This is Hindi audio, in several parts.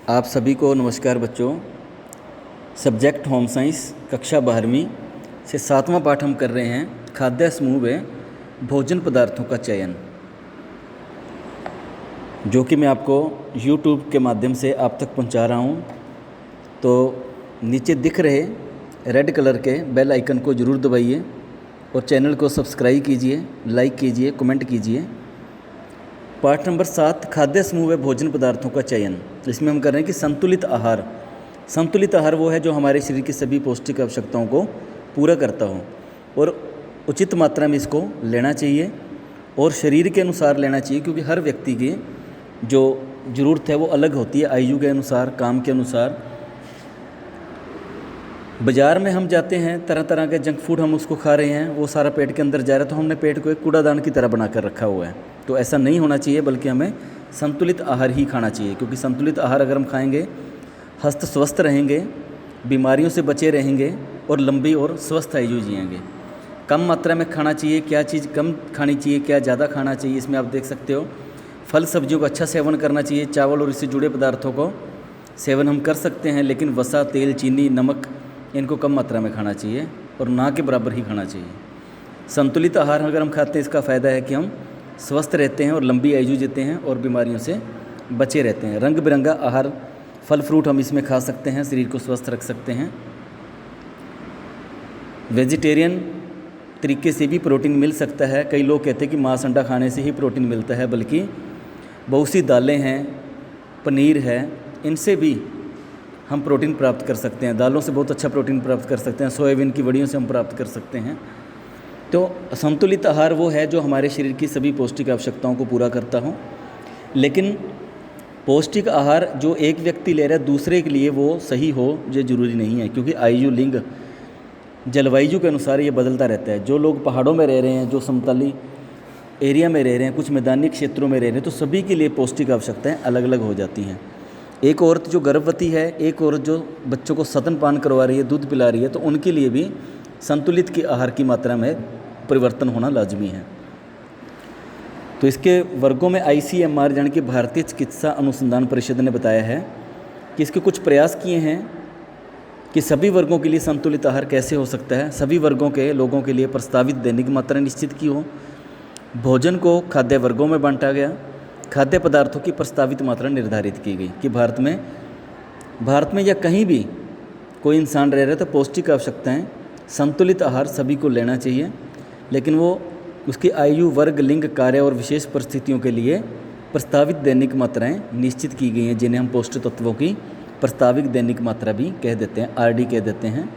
आप सभी को नमस्कार बच्चों। सब्जेक्ट होम साइंस कक्षा 12वीं से 7वां पाठ हम कर रहे हैं खाद्य समूह में भोजन पदार्थों का चयन, जो कि मैं आपको YouTube के माध्यम से आप तक पहुंचा रहा हूं। तो नीचे दिख रहे रेड कलर के बेल आइकन को ज़रूर दबाइए और चैनल को सब्सक्राइब कीजिए, लाइक कीजिए, कमेंट कीजिए। पाठ नंबर 7 खाद्य समूह में भोजन पदार्थों का चयन। इसमें हम कर रहे हैं कि संतुलित आहार। संतुलित आहार वो है जो हमारे शरीर की सभी पौष्टिक आवश्यकताओं को पूरा करता हो और उचित मात्रा में इसको लेना चाहिए और शरीर के अनुसार लेना चाहिए, क्योंकि हर व्यक्ति की जो ज़रूरत है वो अलग होती है, आयु के अनुसार, काम के अनुसार। बाज़ार में हम जाते हैं, तरह तरह के जंक फूड हम उसको खा रहे हैं, वो सारा पेट के अंदर जा रहा है, तो हमने पेट को एक कूड़ादान की तरह बना कर रखा हुआ है। तो ऐसा नहीं होना चाहिए, बल्कि हमें संतुलित आहार ही खाना चाहिए, क्योंकि संतुलित आहार अगर हम खाएंगे, हस्त स्वस्थ रहेंगे, बीमारियों से बचे रहेंगे और लंबी और स्वस्थ आयु जिएंगे। कम मात्रा में खाना चाहिए, क्या चीज़ कम खानी चाहिए, क्या ज़्यादा खाना चाहिए, इसमें आप देख सकते हो। फल सब्जियों का अच्छा सेवन करना चाहिए। चावल और इससे जुड़े पदार्थों को सेवन हम कर सकते हैं, लेकिन वसा, तेल, चीनी, नमक इनको कम मात्रा में खाना चाहिए और ना के बराबर ही खाना चाहिए। संतुलित आहार अगर हम खाते हैं, इसका फ़ायदा है कि हम स्वस्थ रहते हैं और लंबी आयु जीते हैं और बीमारियों से बचे रहते हैं। रंग बिरंगा आहार, फल फ्रूट हम इसमें खा सकते हैं, शरीर को स्वस्थ रख सकते हैं। वेजिटेरियन तरीके से भी प्रोटीन मिल सकता है। कई लोग कहते हैं कि मांस अंडा खाने से ही प्रोटीन मिलता है, बल्कि बहुत सी दालें हैं, पनीर है, इनसे भी हम प्रोटीन प्राप्त कर सकते हैं। दालों से बहुत अच्छा प्रोटीन प्राप्त कर सकते हैं, सोयाबीन की वड़ियों से हम प्राप्त कर सकते हैं। तो संतुलित आहार वो है जो हमारे शरीर की सभी पौष्टिक आवश्यकताओं को पूरा करता हो। लेकिन पौष्टिक आहार जो एक व्यक्ति ले रहा है दूसरे के लिए वो सही हो, ये ज़रूरी नहीं है, क्योंकि आयु, लिंग, जलवायु के अनुसार ये बदलता रहता है। जो लोग पहाड़ों में रह रहे हैं, जो समतली एरिया में रह रहे हैं, कुछ मैदानी क्षेत्रों में रह रहे हैं, तो सभी के लिए पौष्टिक आवश्यकताएँ अलग अलग हो जाती हैं। एक औरत जो गर्भवती है, एक औरत जो बच्चों को स्तनपान करवा रही है, दूध पिला रही है, तो उनके लिए भी संतुलित की आहार की मात्रा में परिवर्तन होना लाजमी है। तो इसके वर्गों में ICMR यानी कि भारतीय चिकित्सा अनुसंधान परिषद ने बताया है कि इसके कुछ प्रयास किए हैं कि सभी वर्गों के लिए संतुलित आहार कैसे हो सकता है। सभी वर्गों के लोगों के लिए प्रस्तावित दैनिक मात्रा निश्चित की हो। भोजन को खाद्य वर्गों में बांटा गया। खाद्य पदार्थों की प्रस्तावित मात्रा निर्धारित की गई कि भारत में या कहीं भी कोई इंसान रह रहा है तो पौष्टिक आवश्यकताएं, संतुलित आहार सभी को लेना चाहिए, लेकिन वो उसकी आयु, वर्ग, लिंग, कार्य और विशेष परिस्थितियों के लिए प्रस्तावित दैनिक मात्राएं निश्चित की गई हैं, जिन्हें हम पौष्टिक तत्वों की प्रस्तावित दैनिक मात्रा भी कह देते हैं, RD कह देते हैं।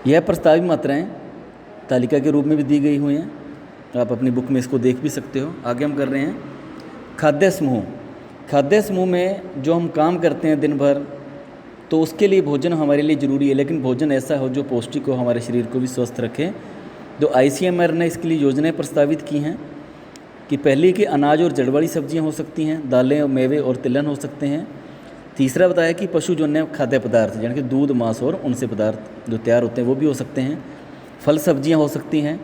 यह प्रस्तावित मात्राएं तालिका के रूप में भी दी गई हुई हैं, आप अपनी बुक में इसको देख भी सकते हो। आगे हम कर रहे हैं खाद्य समूह। खाद्य समूह में जो हम काम करते हैं दिन भर, तो उसके लिए भोजन हमारे लिए ज़रूरी है, लेकिन भोजन ऐसा हो जो पौष्टिक हो, हमारे शरीर को भी स्वस्थ रखे। तो ICMR ने इसके लिए योजनाएं प्रस्तावित की हैं कि पहले कि अनाज और जड़ वाली सब्जियां हो सकती हैं, दालें और मेवे और तिलहन हो सकते हैं। तीसरा बताया कि पशुजन्य खाद्य पदार्थ यानी कि दूध, मांस और उनसे पदार्थ जो तैयार होते हैं वो भी हो सकते हैं। फल सब्जियाँ हो सकती हैं।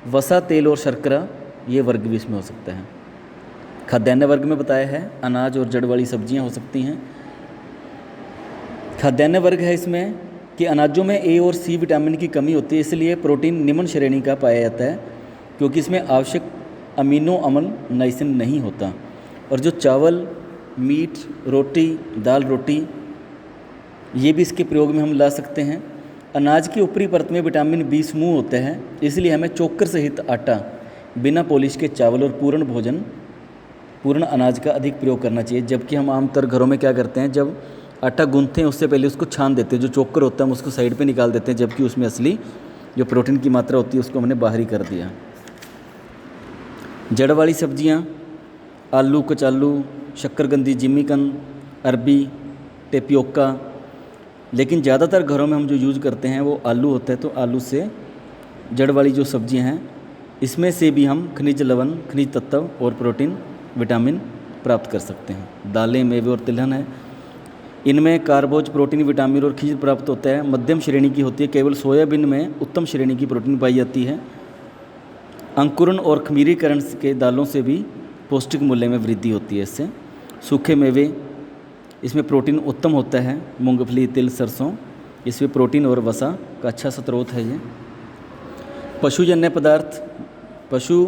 वसा, तेल और शर्करा, ये वर्ग भी इसमें हो सकता है। खाद्यान्न वर्ग में बताया है अनाज और जड़ वाली सब्जियां हो सकती हैं। खाद्यान्न वर्ग है इसमें कि अनाजों में A और C विटामिन की कमी होती है, इसलिए प्रोटीन निम्न श्रेणी का पाया जाता है, क्योंकि इसमें आवश्यक अमीनो अम्ल नाइसिन नहीं होता। और जो चावल, मीट, रोटी, दाल रोटी, ये भी इसके प्रयोग में हम ला सकते हैं। अनाज की ऊपरी परत में विटामिन B समूह होता है, इसलिए हमें चोकर सहित आटा, बिना पॉलिश के चावल और पूर्ण अनाज का अधिक प्रयोग करना चाहिए। जबकि हम आमतौर घरों में क्या करते हैं, जब आटा गूंथते हैं उससे पहले उसको छान देते हैं, जो चोकर होता है हम उसको साइड पे निकाल देते हैं, जबकि उसमें असली जो प्रोटीन की मात्रा होती है उसको हमने बाहर ही कर दिया। जड़ वाली सब्जियां आलू, कचालू, शक्करकंदी, जिमीकंद, अरबी, टेपियोका, लेकिन ज़्यादातर घरों में हम जो यूज़ करते हैं वो आलू होता है। तो आलू से जड़ वाली जो सब्जियां हैं, इसमें से भी हम खनिज लवण, खनिज तत्व और प्रोटीन, विटामिन प्राप्त कर सकते हैं। दालें, मेवे और तिलहन है, इनमें कार्बोज, प्रोटीन, विटामिन और खनिज प्राप्त होता है। मध्यम श्रेणी की होती है। केवल सोयाबीन में उत्तम श्रेणी की प्रोटीन पाई जाती है। अंकुरण और खमीरीकरण के दालों से भी पौष्टिक मूल्य में वृद्धि होती है इससे। सूखे मेवे इसमें प्रोटीन उत्तम होता है। मूंगफली, तिल, सरसों, इसमें प्रोटीन और वसा का अच्छा स्रोत है ये। पशुजन्य पदार्थ, पशु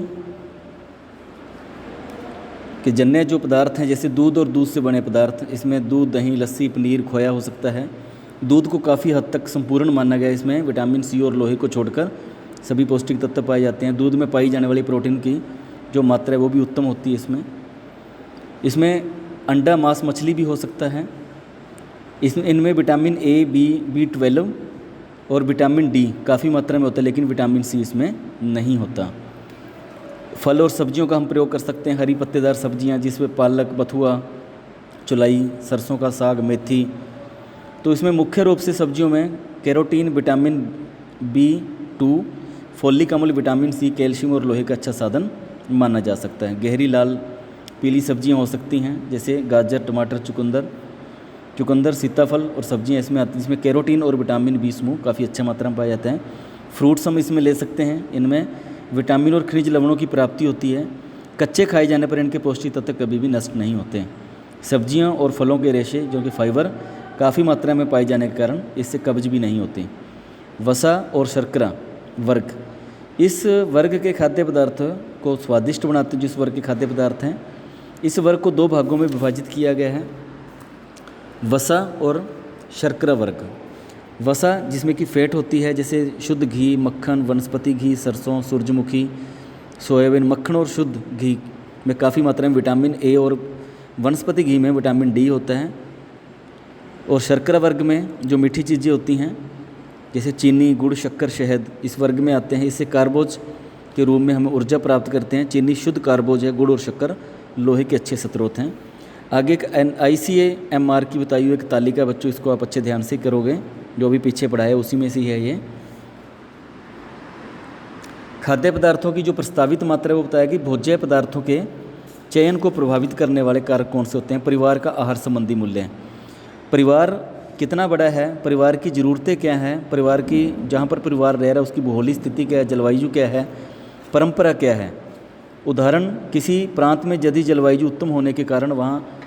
के जन्य जो पदार्थ हैं, जैसे दूध और दूध से बने पदार्थ, इसमें दूध, दही, लस्सी, पनीर, खोया हो सकता है। दूध को काफ़ी हद तक संपूर्ण माना गया है। इसमें विटामिन सी और लोहे को छोड़कर सभी पौष्टिक तत्व पाए जाते हैं। दूध में पाई जाने वाली प्रोटीन की जो मात्रा है वो भी उत्तम होती है इसमें अंडा, मांस, मछली भी हो सकता है। इनमें विटामिन ए, B12 और विटामिन डी काफ़ी मात्रा में होता है, लेकिन विटामिन सी इसमें नहीं होता। फल और सब्जियों का हम प्रयोग कर सकते हैं। हरी पत्तेदार सब्जियां, जिसमें पालक, बथुआ, चुलाई, सरसों का साग, मेथी। तो इसमें मुख्य रूप से सब्जियों में कैरोटीन, विटामिन B2, फोलिक अम्ल, विटामिन सी, कैल्शियम और लोहे का अच्छा साधन माना जा सकता है। गहरी लाल पीली सब्जियां हो सकती हैं, जैसे गाजर, टमाटर, चुकंदर, सीताफल और सब्जियां इसमें आती हैं। इसमें कैरोटीन और विटामिन बी समूह काफ़ी अच्छा मात्रा में पाया जाता है। फ्रूट्स हम इसमें ले सकते हैं। इनमें विटामिन और खनिज लवणों की प्राप्ति होती है। कच्चे खाए जाने पर इनके पौष्टिक तत्व कभी भी नष्ट नहीं होते। सब्जियां और फलों के रेशे, जो कि फाइबर काफ़ी मात्रा में पाए जाने के कारण इससे कब्ज भी नहीं होती। वसा और शर्करा वर्ग, इस वर्ग के खाद्य पदार्थ को स्वादिष्ट बनाते जिस वर्ग के खाद्य पदार्थ हैं, इस वर्ग को दो भागों में विभाजित किया गया है, वसा और शर्करा वर्ग। वसा जिसमें कि फैट होती है, जैसे शुद्ध घी, मक्खन, वनस्पति घी, सरसों, सूरजमुखी, सोयाबीन। मक्खन और शुद्ध घी में काफ़ी मात्रा में विटामिन ए और वनस्पति घी में विटामिन डी होता है। और शर्करा वर्ग में जो मीठी चीज़ें होती हैं, जैसे चीनी, गुड़, शक्कर, शहद, इस वर्ग में आते हैं। इससे कार्बोज के रूप में हमें ऊर्जा प्राप्त करते हैं। चीनी शुद्ध कार्बोज है। गुड़ और शक्कर लोहे के अच्छे स्रोत हैं। आगे एक ICAMR की बताई हुई एक तालिका, बच्चों इसको आप अच्छे ध्यान से करोगे, जो भी पीछे पढ़ा है उसी में से ही है ये। खाद्य पदार्थों की जो प्रस्तावित मात्रा है वो बताया कि भोज्य पदार्थों के चयन को प्रभावित करने वाले कारक कौन से होते हैं। परिवार का आहार संबंधी मूल्य है। परिवार कितना बड़ा है, परिवार की ज़रूरतें क्या हैं, परिवार की जहाँ पर परिवार रह रहा है उसकी भौगोलिक स्थिति क्या है, जलवायु क्या है, परंपरा क्या है। उदाहरण, किसी प्रांत में यदि जलवायु उत्तम होने के कारण वहाँ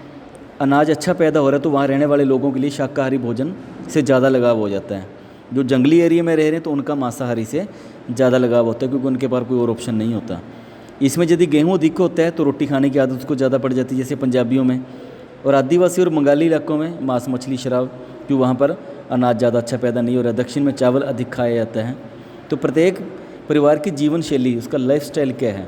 अनाज अच्छा पैदा हो रहा है तो वहाँ रहने वाले लोगों के लिए शाकाहारी भोजन से ज़्यादा लगाव हो जाता है। जो जंगली एरिया में रह रहे हैं तो उनका मांसाहारी से ज़्यादा लगाव होता है, क्योंकि उनके पास कोई और ऑप्शन नहीं होता। इसमें यदि गेहूँ अधिक होता है तो रोटी खाने की आदत उसको ज़्यादा पड़ जाती है, जैसे पंजाबियों में। और आदिवासी और बंगाली इलाकों में मांस, मछली, शराब, क्योंकि वहाँ पर अनाज ज़्यादा अच्छा पैदा नहीं हो रहा है। दक्षिण में चावल अधिक खाया जाता है। तो प्रत्येक परिवार की जीवन शैली, उसका लाइफस्टाइल क्या है,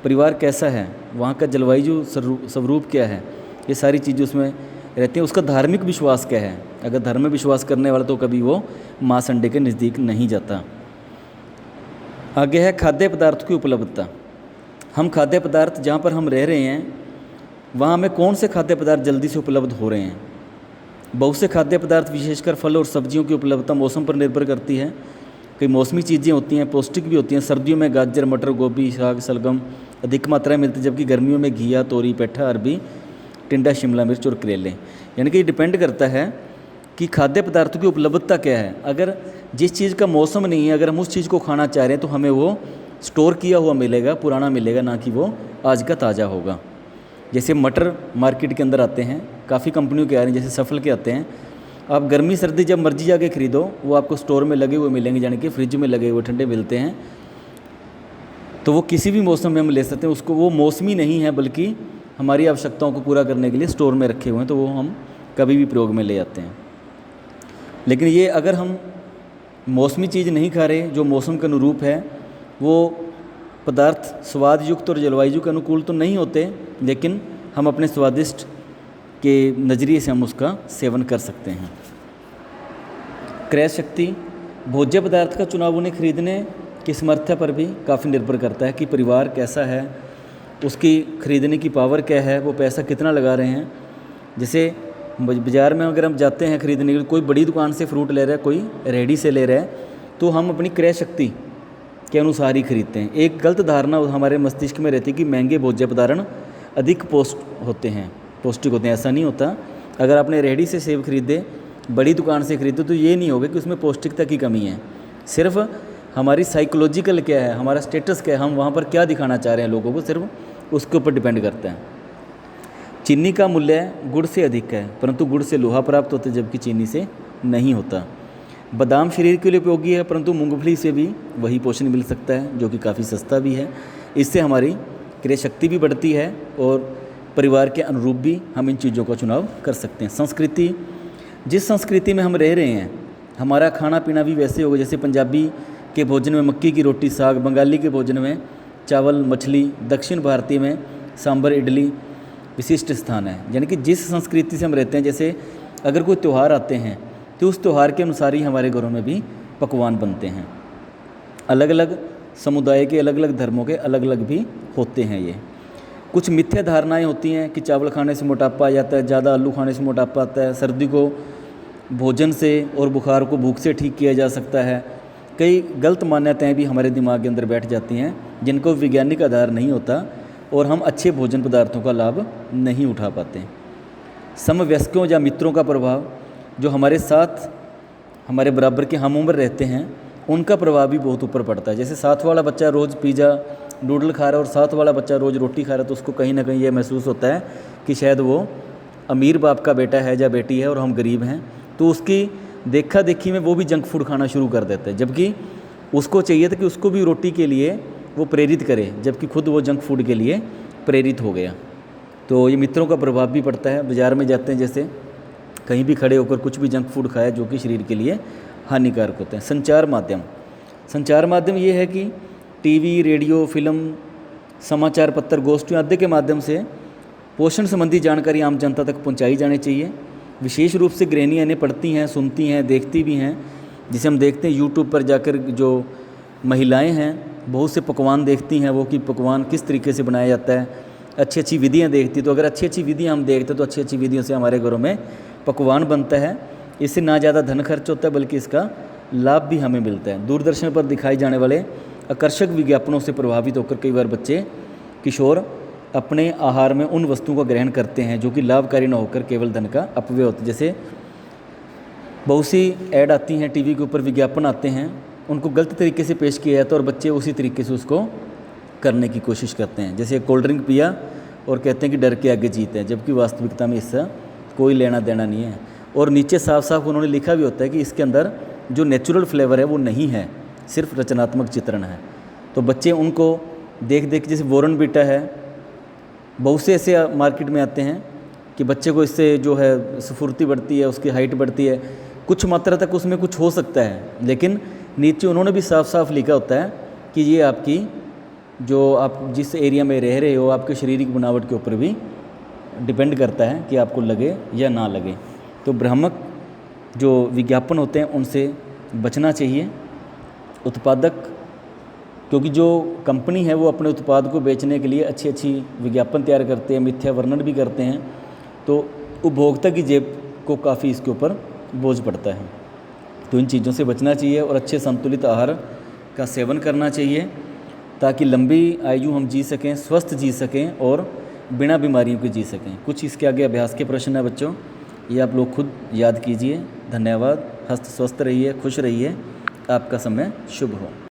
परिवार कैसा है, वहाँ का जलवायु स्वरूप क्या है, ये सारी चीज़ें उसमें रहती हैं। उसका धार्मिक विश्वास क्या है। अगर धर्म में विश्वास करने वाला तो कभी वो मांस, अंडे के नज़दीक नहीं जाता। आगे है खाद्य पदार्थ की उपलब्धता। हम खाद्य पदार्थ जहाँ पर हम रह रहे हैं वहाँ हमें कौन से खाद्य पदार्थ जल्दी से उपलब्ध हो रहे हैं। बहुत से खाद्य पदार्थ, विशेषकर फल और सब्जियों की उपलब्धता मौसम पर निर्भर करती है। कई मौसमी चीज़ें होती हैं, पौष्टिक भी होती हैं। सर्दियों में गाजर, मटर, गोभी, साग, शलगम अधिक मात्रा में मिलती है, जबकि गर्मियों में घिया, तोरी, पेठा, अरबी, टिंडा, शिमला मिर्च और करेले। यानी कि ये डिपेंड करता है कि खाद्य पदार्थों की उपलब्धता क्या है। अगर जिस चीज़ का मौसम नहीं है, अगर हम उस चीज़ को खाना चाह रहे हैं तो हमें वो स्टोर किया हुआ मिलेगा, पुराना मिलेगा, ना कि वो आज का ताज़ा होगा। जैसे मटर मार्केट के अंदर आते हैं, काफ़ी कंपनियों के आ रहे हैं, जैसे सफल के आते हैं। आप गर्मी सर्दी जब मर्जी जाके खरीदो, वो आपको स्टोर में लगे हुए मिलेंगे, यानी कि फ्रिज में लगे हुए ठंडे मिलते हैं। तो वो किसी भी मौसम में हम ले सकते हैं उसको। वो मौसमी नहीं है, बल्कि हमारी आवश्यकताओं को पूरा करने के लिए स्टोर में रखे हुए हैं, तो वो हम कभी भी प्रयोग में ले आते हैं। लेकिन ये अगर हम मौसमी चीज़ नहीं खा रहे, जो मौसम के अनुरूप है, वो पदार्थ स्वाद युक्त और जलवायु के अनुकूल तो नहीं होते, लेकिन हम अपने स्वादिष्ट के नज़रिए से हम उसका सेवन कर सकते हैं। क्रय शक्ति, भोज्य पदार्थ का चुनाव उन्हें खरीदने की समर्थता पर भी काफ़ी निर्भर करता है कि परिवार कैसा है, उसकी खरीदने की पावर क्या है, वो पैसा कितना लगा रहे हैं। जैसे बाज़ार में अगर हम जाते हैं खरीदने के लिए, कोई बड़ी दुकान से फ्रूट ले रहा है, कोई रेहड़ी से ले रहा है, तो हम अपनी क्रय शक्ति के अनुसार ही खरीदते हैं। एक गलत धारणा हमारे मस्तिष्क में रहती है कि महंगे भोज्य पदार्थ अधिक पौष्टिक होते हैं। ऐसा नहीं होता। अगर आपने रेहड़ी से सेब खरीदे, बड़ी दुकान से खरीदे, तो ये नहीं होगा कि उसमें पौष्टिकता की कमी है। सिर्फ हमारी साइकोलॉजिकल क्या है, हमारा स्टेटस क्या है, हम वहाँ पर क्या दिखाना चाह रहे हैं लोगों को, सिर्फ उसके ऊपर डिपेंड करता है। चीनी का मूल्य गुड़ से अधिक है, परंतु गुड़ से लोहा प्राप्त होता है जबकि चीनी से नहीं होता। बादाम शरीर के लिए उपयोगी है, परंतु मूंगफली से भी वही पोषण मिल सकता है जो कि काफ़ी सस्ता भी है। इससे हमारी क्रय शक्ति भी बढ़ती है और परिवार के अनुरूप भी हम इन चीज़ों का चुनाव कर सकते हैं। संस्कृति, जिस संस्कृति में हम रह रहे हैं हमारा खाना पीना भी वैसे होगा। जैसे पंजाबी के भोजन में मक्की की रोटी साग, बंगाली के भोजन में चावल मछली, दक्षिण भारतीय में सांभर इडली विशिष्ट स्थान है। यानी कि जिस संस्कृति से हम रहते हैं, जैसे अगर कोई त्यौहार आते हैं तो उस त्यौहार के अनुसार ही हमारे घरों में भी पकवान बनते हैं। अलग अलग समुदाय के अलग अलग धर्मों के अलग अलग भी होते हैं। ये कुछ मिथ्या धारणाएं होती हैं कि चावल खाने से मोटापा आ जाता है, ज़्यादा आलू खाने से मोटापा आता है, सर्दी को भोजन से और बुखार को भूख से ठीक किया जा सकता है। कई गलत मान्यताएं भी हमारे दिमाग के अंदर बैठ जाती हैं जिनको वैज्ञानिक आधार नहीं होता और हम अच्छे भोजन पदार्थों का लाभ नहीं उठा पाते। समवयस्कों या मित्रों का प्रभाव, जो हमारे साथ हमारे बराबर के हम उम्र रहते हैं उनका प्रभाव भी बहुत ऊपर पड़ता है। जैसे साथ वाला बच्चा रोज़ पिज़्ज़ा नूडल खा रहा है और साथ वाला बच्चा रोज़ रोटी खा रहा है तो उसको कहीं ना कहीं ये महसूस होता है कि शायद वो अमीर बाप का बेटा है या बेटी है और हम गरीब हैं, तो उसकी देखा देखी में वो भी जंक फूड खाना शुरू कर देता है। जबकि उसको चाहिए था कि उसको भी रोटी के लिए वो प्रेरित करे, जबकि खुद वो जंक फूड के लिए प्रेरित हो गया। तो ये मित्रों का प्रभाव भी पड़ता है। बाज़ार में जाते हैं, जैसे कहीं भी खड़े होकर कुछ भी जंक फूड खाया जो कि शरीर के लिए हानिकारक होते हैं। संचार माध्यम ये है कि टीवी, रेडियो, फिल्म, समाचार पत्र, गोष्ठियों आदि के माध्यम से पोषण संबंधी जानकारी आम जनता तक पहुंचाई जानी चाहिए। विशेष रूप से गृहिणियाँ इन्हें पढ़ती हैं, सुनती हैं, देखती भी हैं। जिसे हम देखते हैं यूट्यूब पर जाकर जो महिलाएं हैं बहुत से पकवान देखती हैं, वो कि पकवान किस तरीके से बनाया जाता है, अच्छी अच्छी विधियाँ देखती। तो अगर अच्छी अच्छी विधियाँ हम देखते तो अच्छी अच्छी विधियों से हमारे घरों में पकवान बनता है। इससे ना ज़्यादा धन खर्च होता है बल्कि इसका लाभ भी हमें मिलता है। दूरदर्शन पर दिखाई जाने वाले आकर्षक विज्ञापनों से प्रभावित होकर कई बार बच्चे, किशोर अपने आहार में उन वस्तुओं का ग्रहण करते हैं जो कि लाभकारी न होकर केवल धन का अपव्यय होता है। जैसे बहुत सी ऐड आती हैं टीवी के ऊपर, विज्ञापन आते हैं, उनको गलत तरीके से पेश किया जाता है और बच्चे उसी तरीके से उसको करने की कोशिश करते हैं। जैसे कोल्ड ड्रिंक पिया और कहते हैं कि डर के आगे जीत है, जबकि वास्तविकता में इससे कोई लेना देना नहीं है। और नीचे साफ साफ उन्होंने लिखा भी होता है कि इसके अंदर जो नेचुरल फ्लेवर है वो नहीं है, सिर्फ रचनात्मक चित्रण है। तो बच्चे उनको देख देख, जैसे बोर्नवीटा है, बहुत से ऐसे मार्केट में आते हैं कि बच्चे को इससे जो है स्फूर्ति बढ़ती है, उसकी हाइट बढ़ती है, कुछ मात्रा तक उसमें कुछ हो सकता है, लेकिन नीचे उन्होंने भी साफ साफ लिखा होता है कि ये आपकी जो आप जिस एरिया में रह रहे हो आपके शारीरिक बनावट के ऊपर भी डिपेंड करता है कि आपको लगे या ना लगे। तो भ्रामक जो विज्ञापन होते हैं उनसे बचना चाहिए। उत्पादक, क्योंकि जो कंपनी है वो अपने उत्पाद को बेचने के लिए अच्छी अच्छी विज्ञापन तैयार करते हैं, मिथ्या वर्णन भी करते हैं, तो उपभोक्ता की जेब को काफ़ी इसके ऊपर बोझ पड़ता है। तो इन चीज़ों से बचना चाहिए और अच्छे संतुलित आहार का सेवन करना चाहिए ताकि लंबी आयु हम जी सकें, स्वस्थ जी सकें और बिना बीमारियों के जी सकें। कुछ इसके आगे अभ्यास के प्रश्न है बच्चों, ये आप लोग खुद याद कीजिए। धन्यवाद। हस्त स्वस्थ रहिए, खुश रहिए। आपका समय शुभ हो।